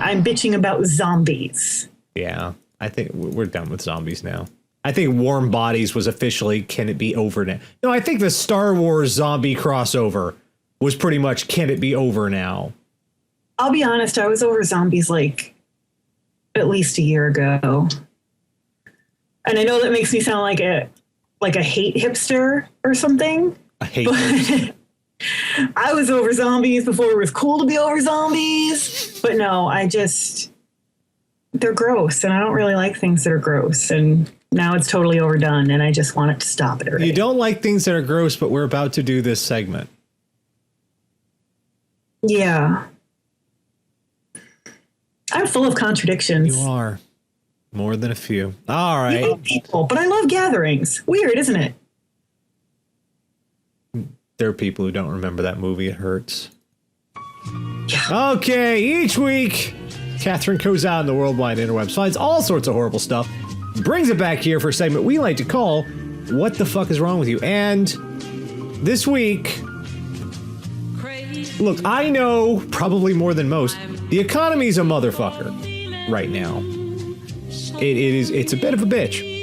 I'm bitching about zombies. Yeah, I think we're done with zombies now. I think Warm Bodies was officially, can it be over now? No, I think the Star Wars zombie crossover was pretty much, can it be over now? I'll be honest, I was over zombies like at least a year ago. And I know that makes me sound like a hate hipster or something. I hate hipster. I was over zombies before it was cool to be over zombies. But no, they're gross, and I don't really like things that are gross. And now it's totally overdone, and I just want it to stop it already. You don't like things that are gross, but we're about to do this segment. Yeah. I'm full of contradictions. You are. More than a few. All right. You hate people, but I love gatherings. Weird, isn't it? There are people who don't remember that movie. It hurts. Yeah. Okay, each week, Catherine goes out in the worldwide interwebs, finds all sorts of horrible stuff, brings it back here for a segment we like to call What the Fuck is Wrong with You? And this week, look, I know probably more than most, the economy's a motherfucker right now. It's a bit of a bitch.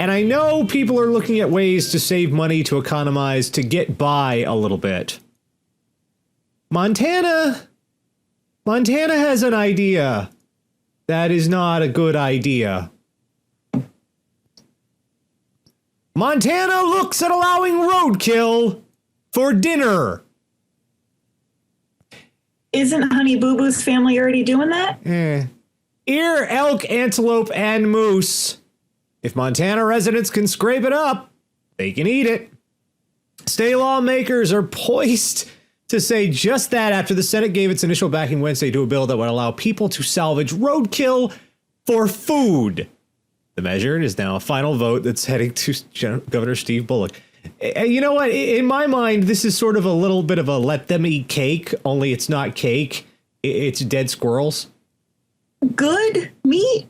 And I know people are looking at ways to save money, to economize, to get by a little bit. Montana has an idea that is not a good idea. Montana looks at allowing roadkill for dinner. Isn't Honey Boo Boo's family already doing that? Ear, elk, antelope, and moose. If Montana residents can scrape it up, they can eat it. State lawmakers are poised to say just that after the Senate gave its initial backing Wednesday to a bill that would allow people to salvage roadkill for food. The measure is now a final vote that's heading to Governor Steve Bullock. You know what? In my mind, this is sort of a little bit of a let them eat cake, only it's not cake. It's dead squirrels. Good meat?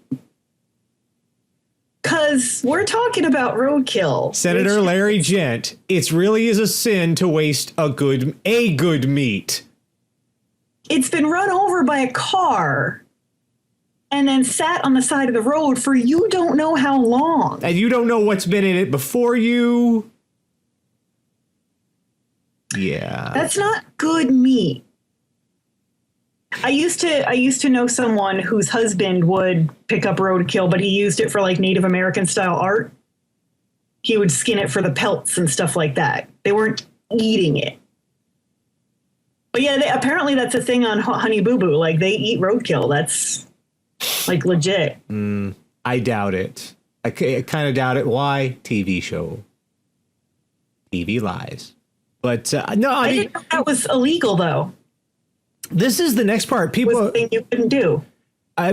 Because we're talking about roadkill. Senator Larry Gent, it really is a sin to waste a good meat. It's been run over by a car and then sat on the side of the road for you don't know how long. And you don't know what's been in it before you. Yeah. That's not good meat. I used to know someone whose husband would pick up roadkill, but he used it for like Native American style art. He would skin it for the pelts and stuff like that. They weren't eating it. But yeah, apparently that's a thing on Honey Boo Boo. Like they eat roadkill. That's like legit. I doubt it. I kind of doubt it. Why? TV show. TV lies. But no, I didn't know that was illegal though. This is the next part. People, was the thing you couldn't do.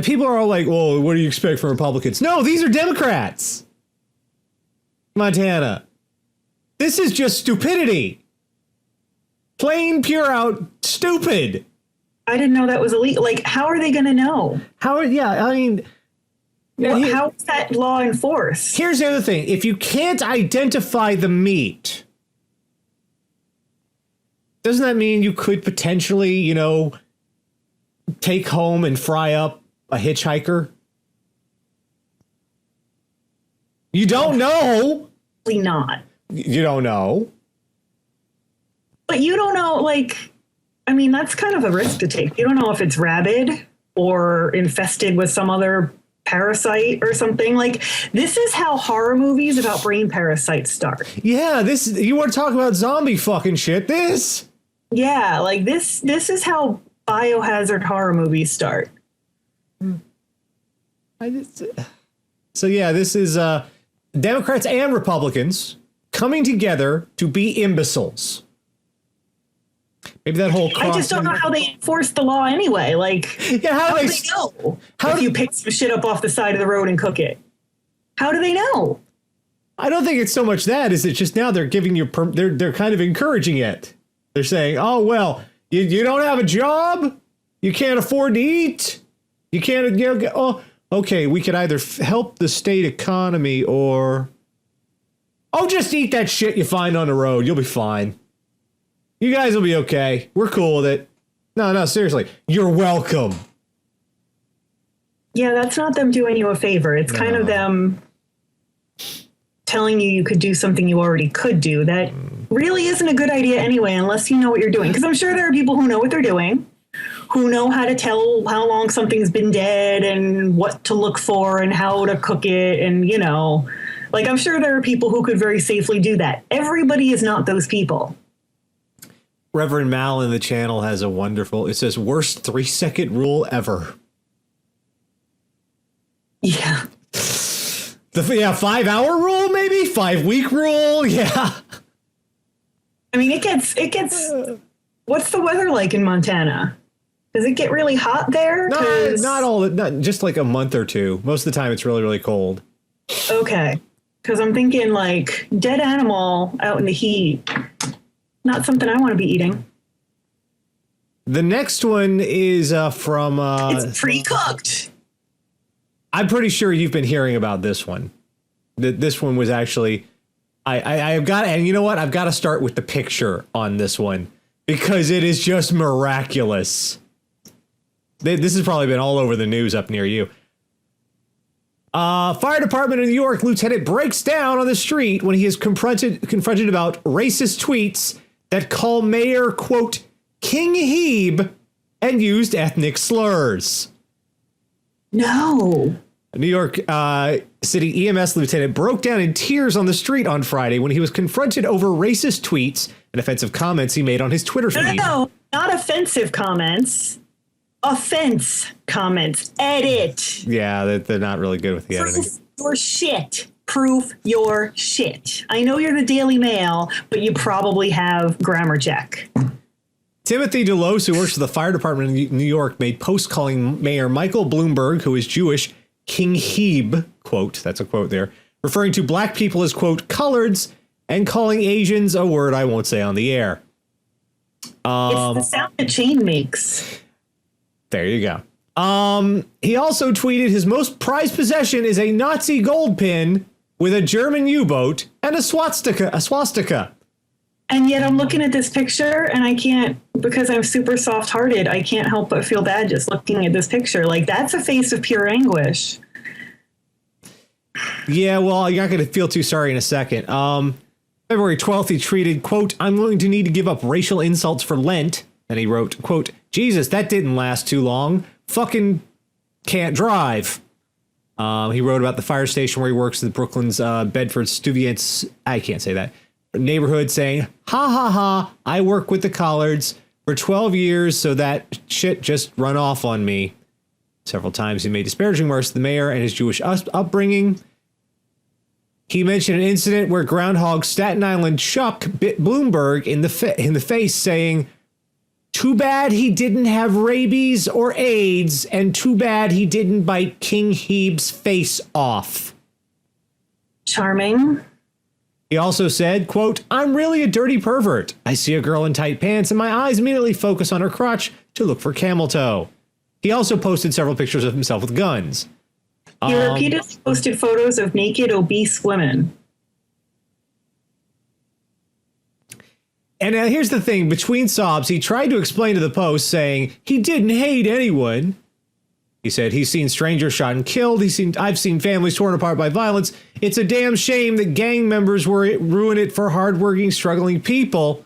People are all like, well, what do you expect from Republicans? No, these are Democrats. Montana. This is just stupidity. Plain, pure out stupid. I didn't know that was illegal. Like, how are they going to know? How is that law enforced? Here's the other thing. If you can't identify the meat, doesn't that mean you could potentially, take home and fry up a hitchhiker? You don't know. Probably not. You don't know. But you don't know, that's kind of a risk to take. You don't know if it's rabid or infested with some other parasite or something. Like, this is how horror movies about brain parasites start. Yeah, you want to talk about zombie fucking shit? Yeah, like this is how biohazard horror movies start. So yeah, this is Democrats and Republicans coming together to be imbeciles. Maybe that whole I just don't know how they enforce the law anyway. Like, yeah, how do they know if you pick some shit up off the side of the road and cook it? How do they know? I don't think it's so much that. Is it just now they're giving you they're kind of encouraging it. They're saying, oh, well, you don't have a job. You can't afford to eat. You can't. Okay, we could either help the state economy or. Oh, just eat that shit you find on the road. You'll be fine. You guys will be okay. We're cool with it. No, seriously. You're welcome. Yeah, that's not them doing you a favor. It's kind of them telling you could do something you already could do. That really isn't a good idea anyway, unless you know what you're doing. Because I'm sure there are people who know what they're doing, who know how to tell how long something's been dead and what to look for and how to cook it. And, you know, like I'm sure there are people who could very safely do that. Everybody is not those people. Reverend Mal in the channel has a wonderful, it says, worst 3-second rule ever. Yeah. The 5-hour rule, maybe 5-week rule. Yeah. I mean, it gets, what's the weather like in Montana? Does it get really hot there? Not just like a month or two. Most of the time it's really, really cold. Okay. Because I'm thinking like dead animal out in the heat. Not something I want to be eating. The next one is from... it's pre-cooked. I'm pretty sure you've been hearing about this one. This one was actually... I've got... And you know what? I've got to start with the picture on this one. Because it is just miraculous. This has probably been all over the news up near you. Fire department in New York lieutenant breaks down on the street when he is confronted about racist tweets that call Mayor, quote, King Hebe, and used ethnic slurs. No. A New York City EMS lieutenant broke down in tears on the street on Friday when he was confronted over racist tweets and offensive comments he made on his Twitter feed. No, not offensive comments. Offense comments. Edit. Yeah, they're not really good with the editing. Proof your shit. Proof your shit. I know you're the Daily Mail, but you probably have grammar check. Timothy DeLose, who works for the fire department in New York, made posts calling Mayor Michael Bloomberg, who is Jewish, King Hebe, quote, that's a quote there, referring to black people as, quote, coloreds, and calling Asians a word I won't say on the air. It's the sound a chain makes. There you go. He also tweeted his most prized possession is a Nazi gold pin with a German U-boat and a swastika. And yet I'm looking at this picture and I can't, because I'm super soft-hearted, I can't help but feel bad just looking at this picture. Like, that's a face of pure anguish. Yeah, well, you're not going to feel too sorry in a second. February 12th, he tweeted, quote, I'm going to need to give up racial insults for Lent. And he wrote, quote, Jesus, that didn't last too long. Fucking can't drive. He wrote about the fire station where he works in Brooklyn's Bedford Studience. I can't say that. Neighborhood, saying, ha ha ha, I work with the collards for 12 years, so that shit just run off on me. Several times he made disparaging remarks to the mayor and his Jewish upbringing. He mentioned an incident where Groundhog Staten Island Chuck bit Bloomberg in the face, saying, too bad he didn't have rabies or AIDS, and too bad he didn't bite King Hebe's face off. Charming. He also said, quote, I'm really a dirty pervert. I see a girl in tight pants and my eyes immediately focus on her crotch to look for camel toe. He also posted several pictures of himself with guns. He repeatedly posted photos of naked, obese women. And here's the thing. Between sobs, he tried to explain to the Post, saying he didn't hate anyone. He said he's seen strangers shot and killed. I've seen families torn apart by violence. It's a damn shame that gang members ruin it for hardworking, struggling people.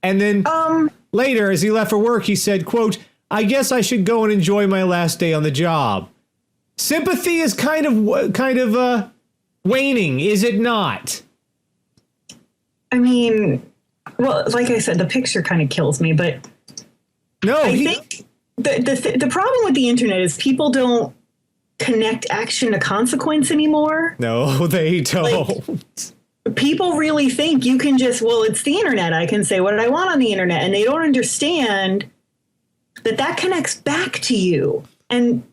And then later, as he left for work, he said, quote, I guess I should go and enjoy my last day on the job. Sympathy is kind of waning, is it not? I mean, well, like I said, the picture kind of kills me, but no, I think the problem with the internet is people don't connect action to consequence anymore. No, they don't. Like, people really think you can just, well, it's the internet. I can say what I want on the internet. And they don't understand that connects back to you. And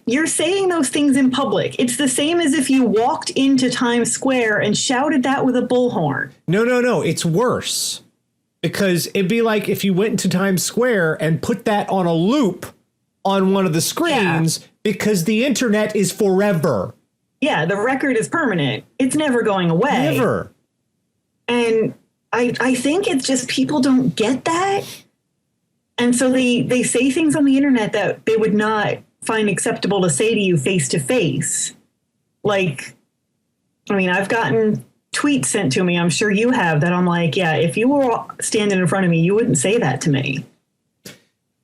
you're saying those things in public. It's the same as if you walked into Times Square and shouted that with a bullhorn. No. It's worse. Because it'd be like if you went into Times Square and put that on a loop on one of the screens, because the internet is forever. Yeah, the record is permanent. It's never going away. Never. And I think it's just people don't get that. And so they say things on the internet that they would not find acceptable to say to you face to face. Like, I mean, I've gotten tweets sent to me, I'm sure you have, that I'm like, yeah, if you were standing in front of me, you wouldn't say that to me.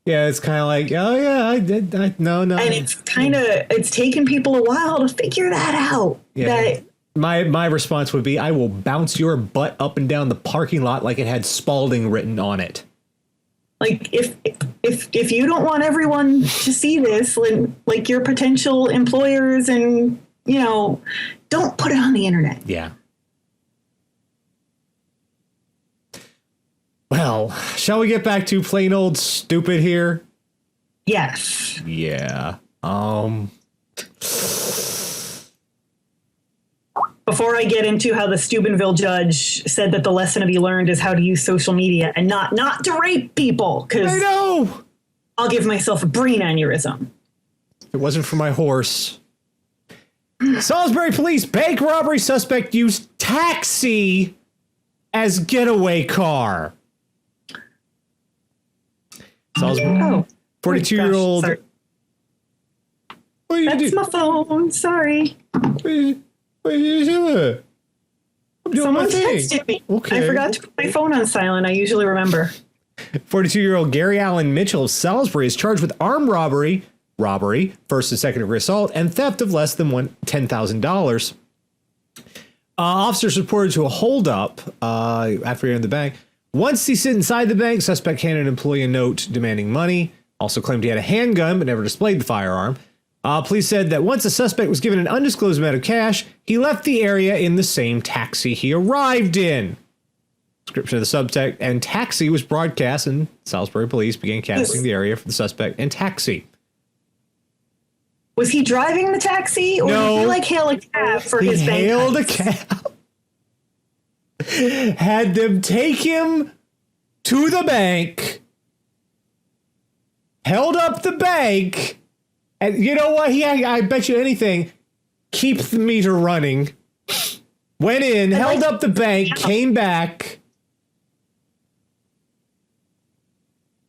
Yeah, it's kind of like, oh yeah, I did. No. And it's taken people a while to figure that out. Yeah. That my response would be, I will bounce your butt up and down the parking lot like it had Spalding written on it. Like, if you don't want everyone to see this, like your potential employers and, you know, don't put it on the internet. Yeah. Well, shall we get back to plain old stupid here? Yes. Yeah. Before I get into how the Steubenville judge said that the lesson to be learned is how to use social media and not to rape people, because I know I'll give myself a brain aneurysm. It wasn't for my horse. Salisbury police bank robbery suspect used taxi as getaway car. Salisbury, 42-year-old. That's my phone. Sorry. What are you doing? I'm doing Someone my thing. texted me. Okay. I forgot to put my phone on silent. I usually remember. 42-year-old Gary Allen Mitchell of Salisbury is charged with armed robbery, first and second degree assault, and theft of less than $10,000. Officers reported to a holdup after he entered the bank. Once he sit inside the bank, suspect handed an employee a note demanding money. Also claimed he had a handgun, but never displayed the firearm. Police said that once the suspect was given an undisclosed amount of cash, he left the area in the same taxi he arrived in. Description of the subject and taxi was broadcast, and Salisbury police began canvassing the area for the suspect and taxi. Was he driving the taxi, or No. did he like hail a cab for his bank? He hailed a heist? cab. Had them take him to the bank. Held up the bank. And you know what? I bet you anything. Keep the meter running. Went in, held up the bank, came back.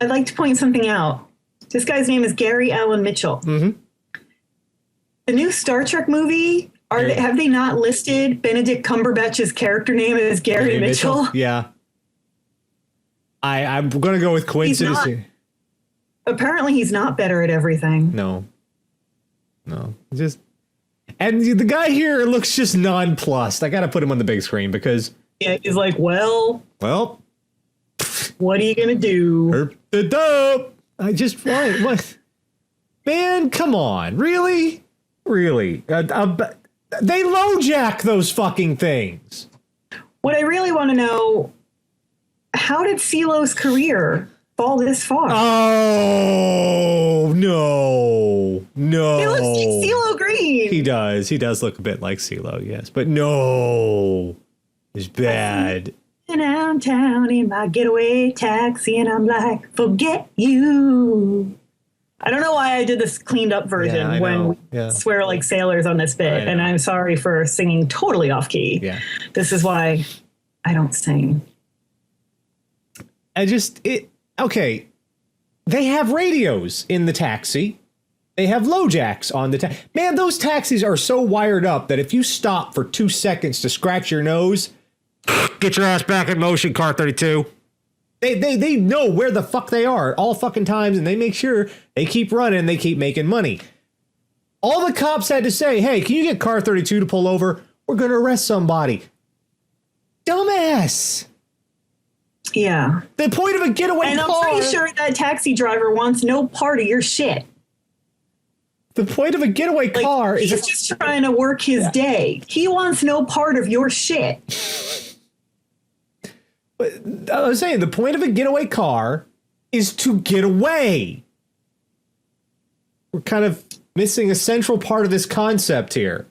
I'd like to point something out. This guy's name is Gary Allen Mitchell. Mm-hmm. The new Star Trek movie, have they not listed Benedict Cumberbatch's character name as Gary Mitchell? Yeah. I'm going to go with coincidence. Apparently he's not better at everything. No. Just, and the guy here looks just nonplussed. I got to put him on the big screen because. Yeah, he's like, well, what are you going to do? Herp the dope. What? Man, come on. Really? They LoJack those fucking things. What I really want to know, how did CeeLo's career fall this far? Oh, no. He looks like CeeLo Green. He does look a bit like CeeLo, yes. But no. It's bad. Downtown in my getaway taxi, and I'm like, forget you. I don't know why I did this cleaned up version when we swear like sailors on this bit, and I'm sorry for singing totally off key. Yeah. This is why I don't sing. Okay. They have radios in the taxi. They have LoJacks on the taxi. Man, those taxis are so wired up that if you stop for 2 seconds to scratch your nose, get your ass back in motion, car 32. They know where the fuck they are at all fucking times, and they make sure they keep running, they keep making money. All the cops had to say, hey, can you get car 32 to pull over? We're going to arrest somebody. Dumbass. Yeah. The point of a getaway and car. I'm pretty sure that taxi driver wants no part of your shit. The point of a getaway car is he's just trying to work his day. He wants no part of your shit. But I was saying, the point of a getaway car is to get away. We're kind of missing a central part of this concept here.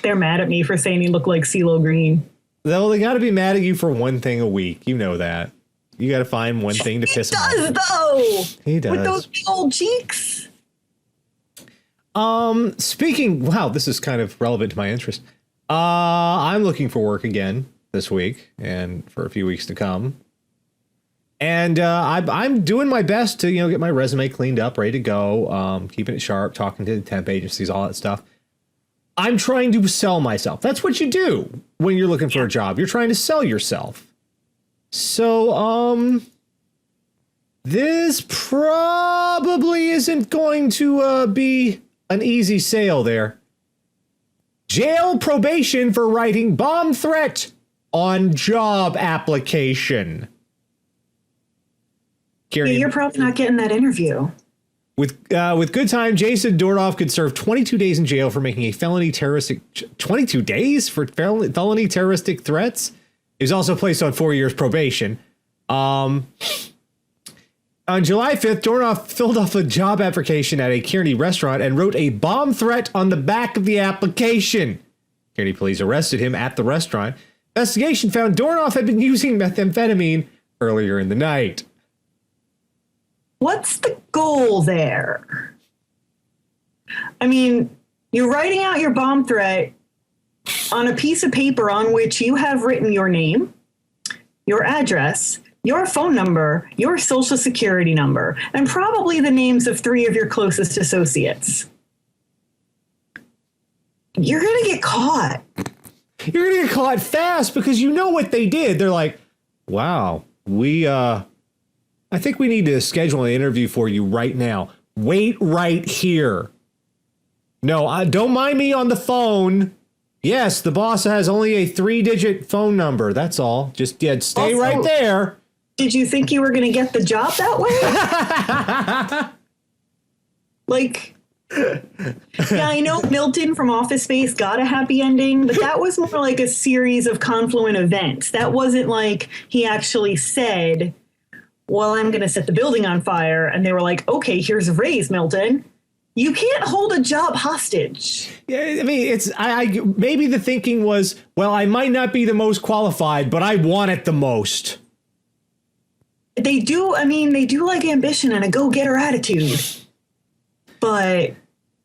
They're mad at me for saying he looked like CeeLo Green. Well, they got to be mad at you for one thing a week. You know that. You got to find one thing to piss them off. He does, though. He does. With those big old cheeks. Speaking, wow, this is kind of relevant to my interest. I'm looking for work again this week and for a few weeks to come. And I'm doing my best to, get my resume cleaned up, ready to go, keeping it sharp, talking to the temp agencies, all that stuff. I'm trying to sell myself. That's what you do when you're looking for a job. You're trying to sell yourself. So, this probably isn't going to be an easy sale there. Jail probation for writing bomb threat on job application. Yeah, you're probably not getting that interview. With good time, Jason Dornoff could serve 22 days in jail for making a felony terroristic... 22 days for felony terroristic threats? He was also placed on 4 years probation. On July 5th, Dornoff filled out a job application at a Kearney restaurant and wrote a bomb threat on the back of the application. Kearney police arrested him at the restaurant. Investigation found Dornoff had been using methamphetamine earlier in the night. What's the goal there? I mean, you're writing out your bomb threat on a piece of paper on which you have written your name, your address, your phone number, your social security number, and probably the names of 3 of your closest associates. You're going to get caught. You're going to get caught fast because you know what they did. They're like, wow, I think we need to schedule an interview for you right now. Wait right here. No, don't mind me on the phone. Yes, the boss has only a 3-digit phone number. That's all. Just stay also, right there. Did you think you were going to get the job that way? Like, yeah, I know Milton from Office Space got a happy ending, but that was more like a series of confluent events. That wasn't like he actually said, well, I'm going to set the building on fire. And they were like, okay, here's a raise, Milton. You can't hold a job hostage. Yeah, I mean, I maybe the thinking was, well, I might not be the most qualified, but I want it the most. They do like ambition and a go-getter attitude. But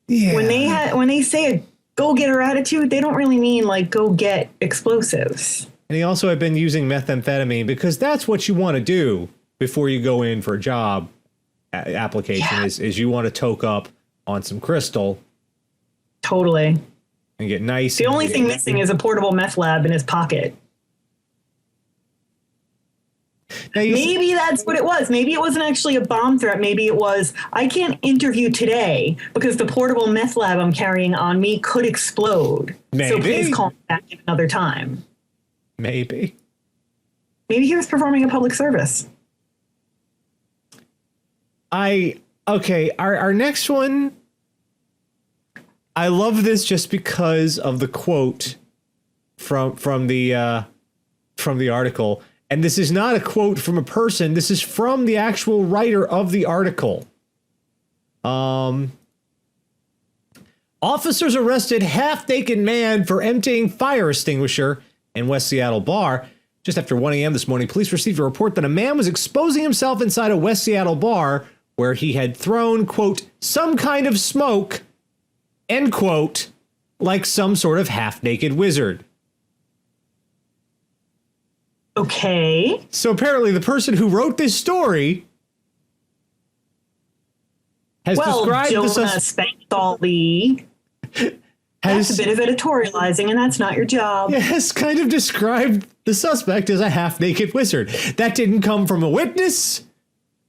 yeah, when they say a go-getter attitude, they don't really mean like go get explosives. And he also had been using methamphetamine because that's what you want to do before you go in for a job application is you want to toke up on some crystal. Totally. And get nice. The only thing missing is a portable meth lab in his pocket. Maybe that's what it was. Maybe it wasn't actually a bomb threat. Maybe it was, I can't interview today because the portable meth lab I'm carrying on me could explode. Maybe. So please call me back another time. Maybe he was performing a public service. Our next one, I love this just because of the quote from the article. And this is not a quote from a person. This is from the actual writer of the article. Officers arrested half-naked man for emptying fire extinguisher in West Seattle bar. Just after 1 a.m. this morning, police received a report that a man was exposing himself inside a West Seattle bar where he had thrown, quote, some kind of smoke, end quote, like some sort of half-naked wizard. Okay. So apparently the person who wrote this story has described Jonah Spankthal that's a bit of editorializing, and that's not your job. Has kind of described the suspect as a half-naked wizard. That didn't come from a witness.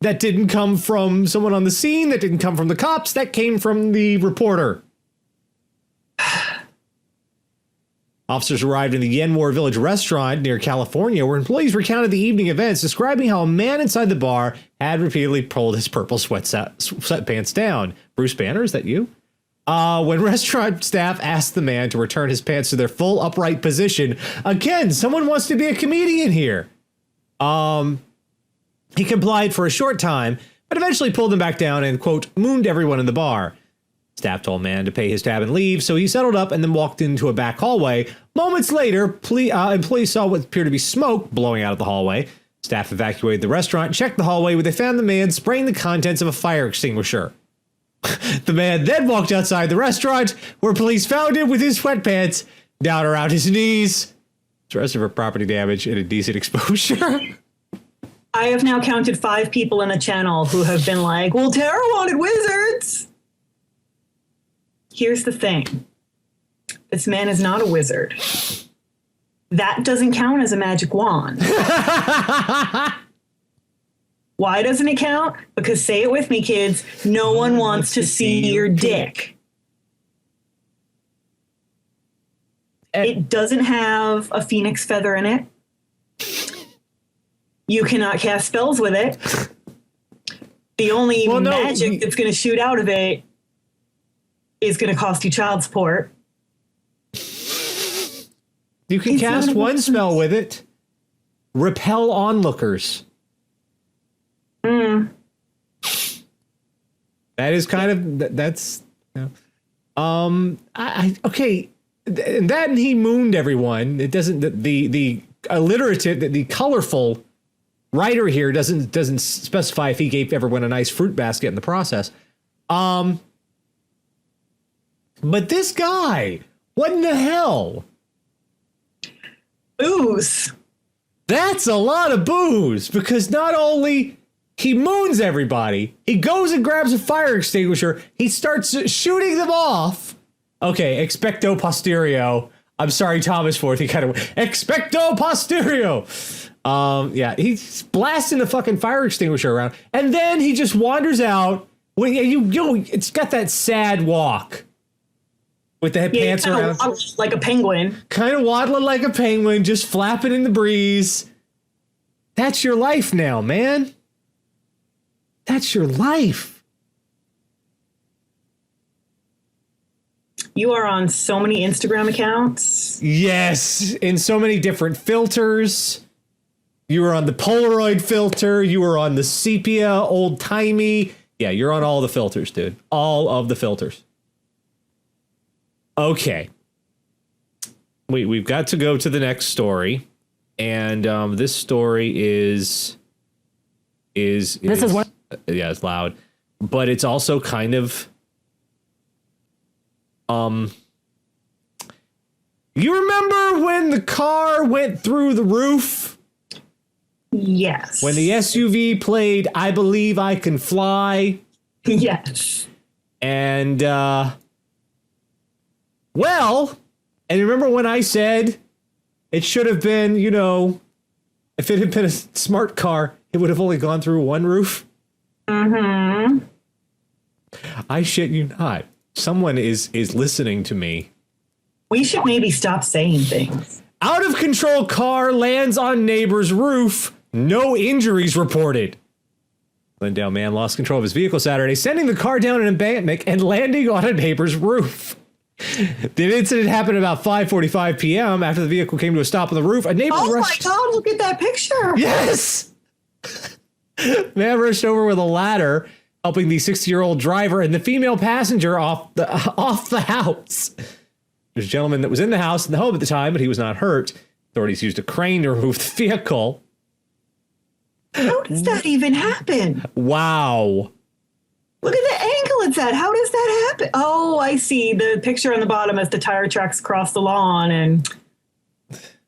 That didn't come from someone on the scene. That didn't come from the cops. That came from the reporter. Officers arrived in the Yenmore Village restaurant near California, where employees recounted the evening events, describing how a man inside the bar had repeatedly pulled his purple sweatpants down. Bruce Banner, is that you? When restaurant staff asked the man to return his pants to their full upright position, again, someone wants to be a comedian here. He complied for a short time, but eventually pulled them back down and, quote, mooned everyone in the bar. Staff told man to pay his tab and leave, so he settled up and then walked into a back hallway. Moments later, employees saw what appeared to be smoke blowing out of the hallway. Staff evacuated the restaurant, checked the hallway, where they found the man spraying the contents of a fire extinguisher. The man then walked outside the restaurant, where police found him with his sweatpants down around his knees. He's arrested for property damage and indecent exposure. I have now counted 5 people in the channel who have been like, well, Tara wanted wizards. Here's the thing. This man is not a wizard. That doesn't count as a magic wand. Why doesn't it count? Because, say it with me, kids, no one wants to see your dick. It doesn't have a phoenix feather in it. You cannot cast spells with it. The only magic that's going to shoot out of it is going to cost you child support. You can cast one spell with it. Repel onlookers. That is kind of that's okay. And then he mooned everyone. It doesn't the alliterative, the colorful writer here doesn't specify if he gave everyone a nice fruit basket in the process. But this guy, what in the hell? Booze. That's a lot of booze, because not only he moons everybody, he goes and grabs a fire extinguisher, he starts shooting them off. Okay, expecto posterio. I'm sorry, Thomas Forth. He kind of expecto posterio. Yeah, he's blasting the fucking fire extinguisher around, and then he just wanders out. When it's got that sad walk with the pants around, like a penguin. Kind of waddling like a penguin, just flapping in the breeze. That's your life now, man. That's your life. You are on so many Instagram accounts. Yes, in so many different filters. You were on the Polaroid filter. You were on the sepia, old timey. Yeah, you're on all the filters, dude. All of the filters. Okay. We've got to go to the next story. And this story is this is what? Yeah, it's loud. But it's also kind of... You remember when the car went through the roof? Yes. When the SUV played I Believe I Can Fly? Yes. And, well, and remember when I said it should have been, if it had been a smart car, it would have only gone through one roof? Mm-hmm. I shit you not. Someone is listening to me. We should maybe stop saying things. Out of control car lands on neighbor's roof. No injuries reported. Glendale man lost control of his vehicle Saturday, sending the car down an embankment and landing on a neighbor's roof. The incident happened about 5:45 p.m. After the vehicle came to a stop on the roof. A neighbor rushed. Oh my God, look at that picture. Yes. Man rushed over with a ladder, helping the 60-year-old driver and the female passenger off the house. There's a gentleman that was in the house in the home at the time, but he was not hurt. Authorities used a crane to remove the vehicle. How does that even happen? Wow. Look at the angle it's at. How does that happen? Oh, I see. The picture on the bottom as the tire tracks across the lawn, and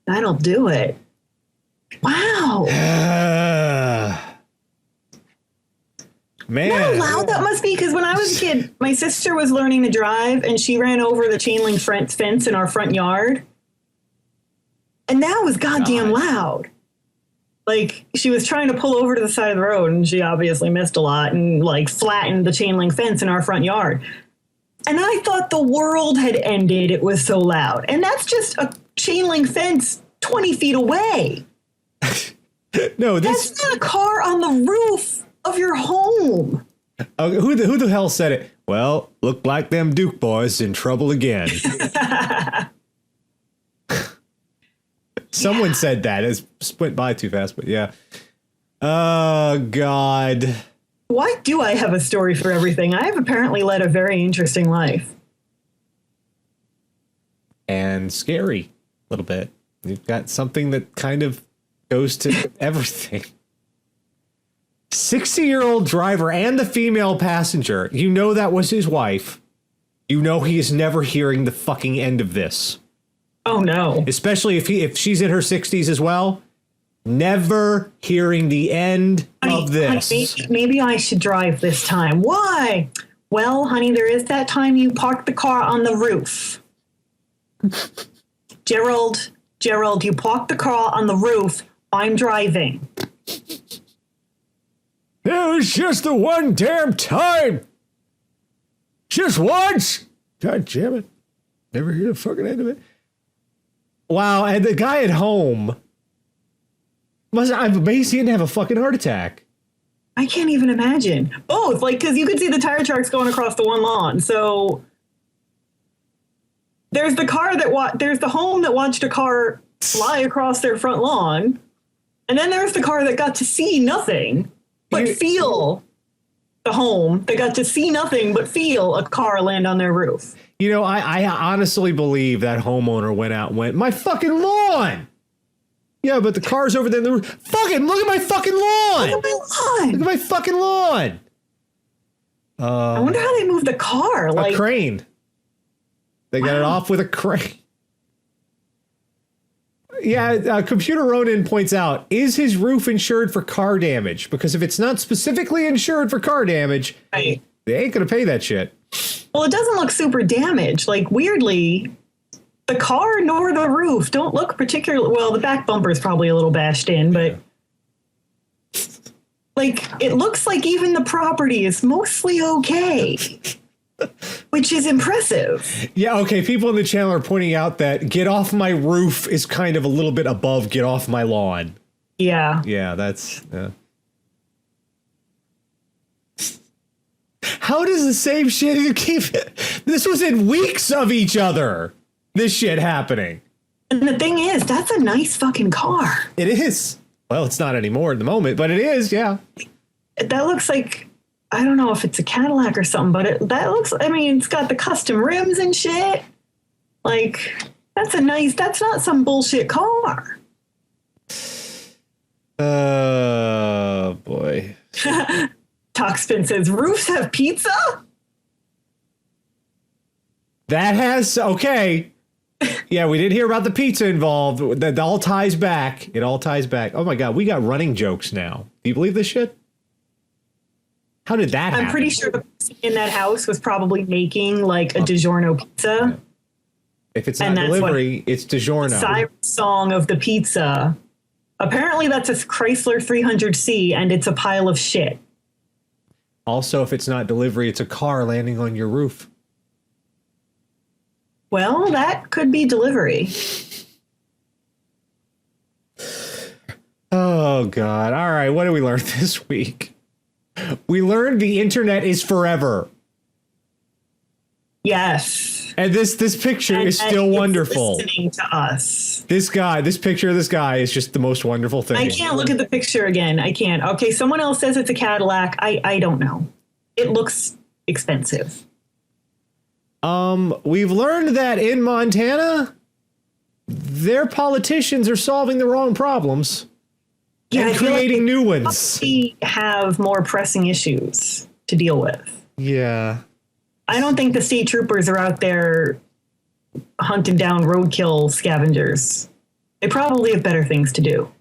that'll do it. Wow. Man. How loud that must be, because when I was a kid, my sister was learning to drive, and she ran over the chain link fence in our front yard. And that was goddamn loud. Like, she was trying to pull over to the side of the road, and she obviously missed a lot and, like, flattened the chain link fence in our front yard. And I thought the world had ended. It was so loud. And that's just a chain link fence 20 feet away. No, that's not a car on the roof of your home. Who the hell said it? Well, look like them Duke boys in trouble again. Someone said that. It went by too fast, but yeah. Oh, God. Why do I have a story for everything? I have apparently led a very interesting life. And scary, a little bit. You've got something that kind of goes to everything. 60-year-old driver and the female passenger. You know that was his wife. You know he is never hearing the fucking end of this. Oh, no. Especially if she's in her 60s as well. Never hearing the end of this. Maybe I should drive this time. Why? Well, honey, there is that time you parked the car on the roof. Gerald, you parked the car on the roof. I'm driving. It was just the one damn time. Just once. God damn it. Never hear the fucking end of it. Wow, and the guy at home I'm amazed he didn't have a fucking heart attack. I can't even imagine. Both, like, because you could see the tire tracks going across the one lawn. So there's the home that watched a car fly across their front lawn, and then there's the car that got to see nothing but feel the home. They got to see nothing but feel a car land on their roof. You know, I honestly believe that homeowner went out and went, my fucking lawn. Yeah, but the car's over there in the roof. Fucking look at my fucking lawn. Look at my lawn. Look at my fucking lawn. I wonder how they moved the car. A crane. They got it off with a crane. Yeah, Computer Ronin points out, is his roof insured for car damage? Because if it's not specifically insured for car damage, right, they ain't going to pay that shit. Well, it doesn't look super damaged. Like, weirdly, the car nor the roof don't look particularly well. The back bumper is probably a little bashed in, but like, it looks like even the property is mostly okay, which is impressive. Yeah, okay. People in the channel are pointing out that get off my roof is kind of a little bit above get off my lawn. Yeah. Yeah, that's... How does the same shit keep... This was in weeks of each other. This shit happening. And the thing is, that's a nice fucking car. It is. Well, it's not anymore at the moment, but it is, yeah. That looks like, I don't know if it's a Cadillac or something, but that looks, I mean, it's got the custom rims and shit. Like, that's not some bullshit car. Oh, boy. Toxpin says, roofs have pizza? That has, okay. Yeah, we did hear about the pizza involved. That all ties back. It all ties back. Oh my God, we got running jokes now. Do you believe this shit? How did that happen? I'm pretty sure the person in that house was probably making like a DiGiorno pizza. Yeah. If it's not delivery, it's DiGiorno. The siren song of the pizza. Apparently that's a Chrysler 300C and it's a pile of shit. Also, if it's not delivery, it's a car landing on your roof. Well, that could be delivery. Oh, God. All right. What did we learn this week? We learned the internet is forever. Yes. And this picture is still wonderful. Listening to us. This picture of this guy is just the most wonderful thing. I can't look at the picture again. I can't. Okay, someone else says it's a Cadillac. I don't know. It looks expensive. We've learned that in Montana, their politicians are solving the wrong problems and creating new ones. We have more pressing issues to deal with. Yeah. I don't think the state troopers are out there hunting down roadkill scavengers. They probably have better things to do.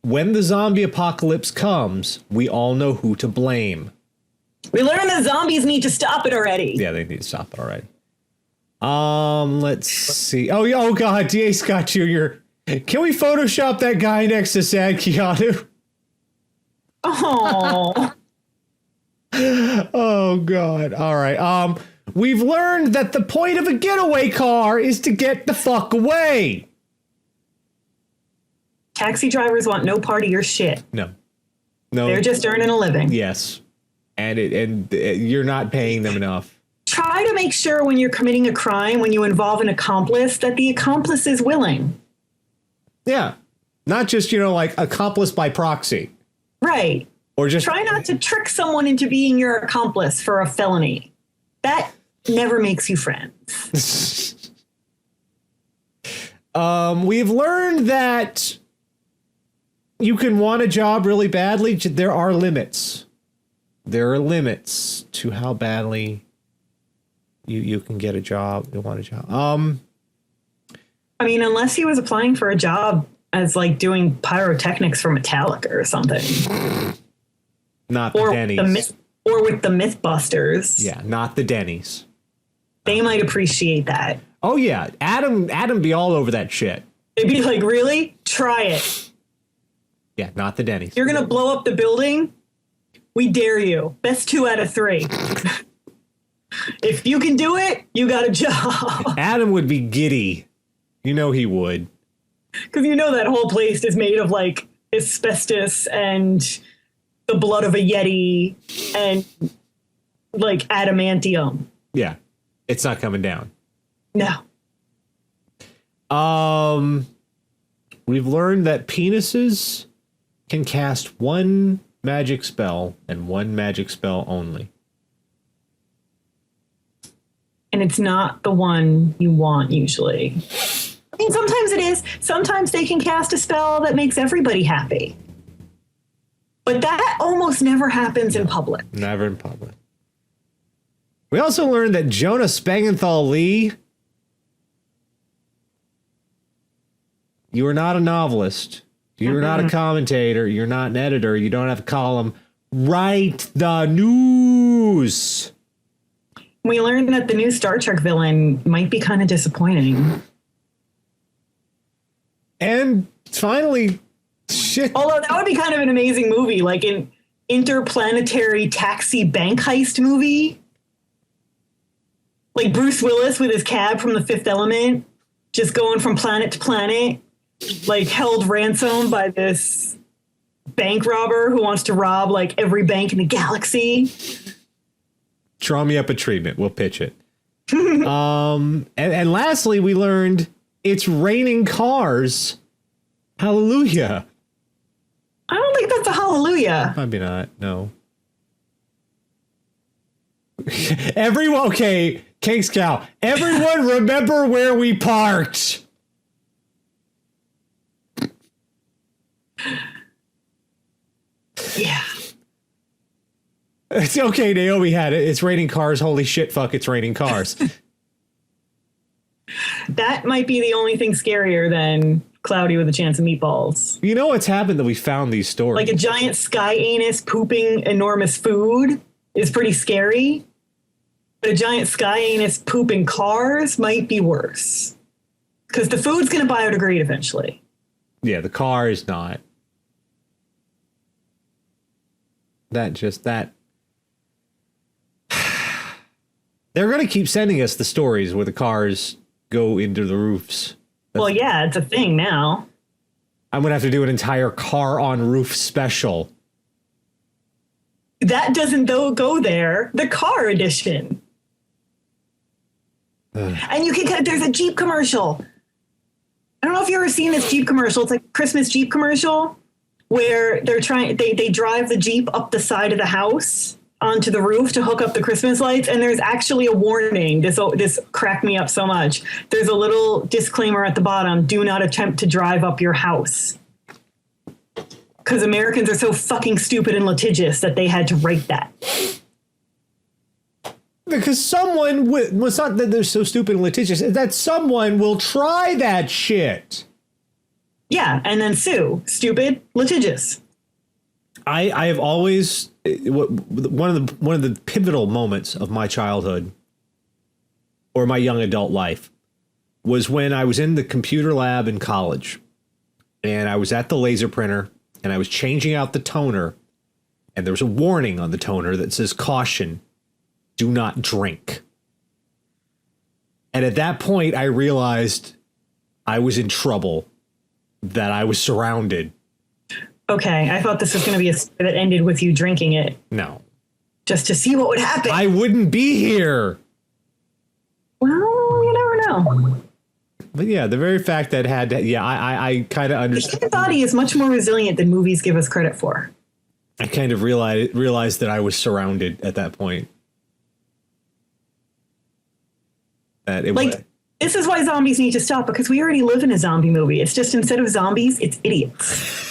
When the zombie apocalypse comes, we all know who to blame. We learned that zombies need to stop it already. Yeah, they need to stop it. All right. Let's see. Oh, God, D.A. Scott Jr. Can we Photoshop that guy next to sad Keanu? Oh. Oh, God. All right. We've learned that the point of a getaway car is to get the fuck away. Taxi drivers want no part of your shit. No. They're just earning a living. Yes. And you're not paying them enough. Try to make sure when you're committing a crime, when you involve an accomplice, that the accomplice is willing. Yeah. Not just, like accomplice by proxy. Right. Or just try not to trick someone into being your accomplice for a felony. That never makes you friends. We've learned that you can want a job really badly. There are limits. There are limits to how badly you can get a job. You want a job. I mean, unless he was applying for a job as like doing pyrotechnics for Metallica or something. Not the Denny's. Or with the Mythbusters. Yeah, not the Denny's. They might appreciate that. Oh yeah, Adam be all over that shit. They'd be like, really? Try it. Yeah, not the Denny's. You're going to blow up the building? We dare you. Best 2 out of 3. If you can do it, you got a job. Adam would be giddy. You know he would. Because you know that whole place is made of like asbestos and the blood of a Yeti and like adamantium. Yeah. It's not coming down. No. We've learned that penises can cast one magic spell and one magic spell only. And it's not the one you want usually. I mean, sometimes it is. Sometimes they can cast a spell that makes everybody happy. But that almost never happens in public. Never in public. We also learned that Jonah Spangenthal Lee, you are not a novelist. You're not a commentator. You're not an editor. You don't have a column. Write the news. We learned that the new Star Trek villain might be kind of disappointing. And finally, shit. Although that would be kind of an amazing movie, like an interplanetary taxi bank heist movie. Like Bruce Willis with his cab from The Fifth Element, just going from planet to planet, like held ransom by this bank robber who wants to rob like every bank in the galaxy. Draw me up a treatment. We'll pitch it. And lastly, we learned it's raining cars. Hallelujah. I don't think that's a hallelujah. Maybe not. No. Everyone, okay, Cakes Cow. Everyone remember where we parked. Yeah. It's okay, Naomi had it. It's raining cars. Holy shit, fuck, it's raining cars. That might be the only thing scarier than Cloudy with a Chance of Meatballs. You know what's happened that we found these stories? Like a giant sky anus pooping enormous food is pretty scary. But a giant sky anus pooping cars might be worse. Because the food's going to biodegrade eventually. Yeah, the car is not. That. They're going to keep sending us the stories where the cars go into the roofs. Well, yeah, it's a thing now. I'm going to have to do an entire car on roof special. That doesn't go there. The car edition. And you can, there's a Jeep commercial. I don't know if you've ever seen this Jeep commercial. It's like a Christmas Jeep commercial where they drive the Jeep up the side of the house onto the roof to hook up the Christmas lights. And there's actually a warning. This cracked me up so much. There's a little disclaimer at the bottom. Do not attempt to drive up your house. Because Americans are so fucking stupid and litigious that they had to write that. Because someone well, it's not that they're so stupid and litigious, it's that someone will try that shit. Yeah, and then sue. Stupid, litigious. I have always one of the pivotal moments of my childhood or my young adult life was when I was in the computer lab in college and I was at the laser printer and I was changing out the toner and there was a warning on the toner that says caution, do not drink. And at that point I realized I was in trouble, that I was surrounded. Okay, I thought this was going to be a story that ended with you drinking it. No. Just to see what would happen. I wouldn't be here. Well, you never know. But yeah, the very fact that I kind of understand. The human body is much more resilient than movies give us credit for. I kind of realized that I was surrounded at that point. That it was. This is why zombies need to stop, because we already live in a zombie movie. It's just instead of zombies, it's idiots.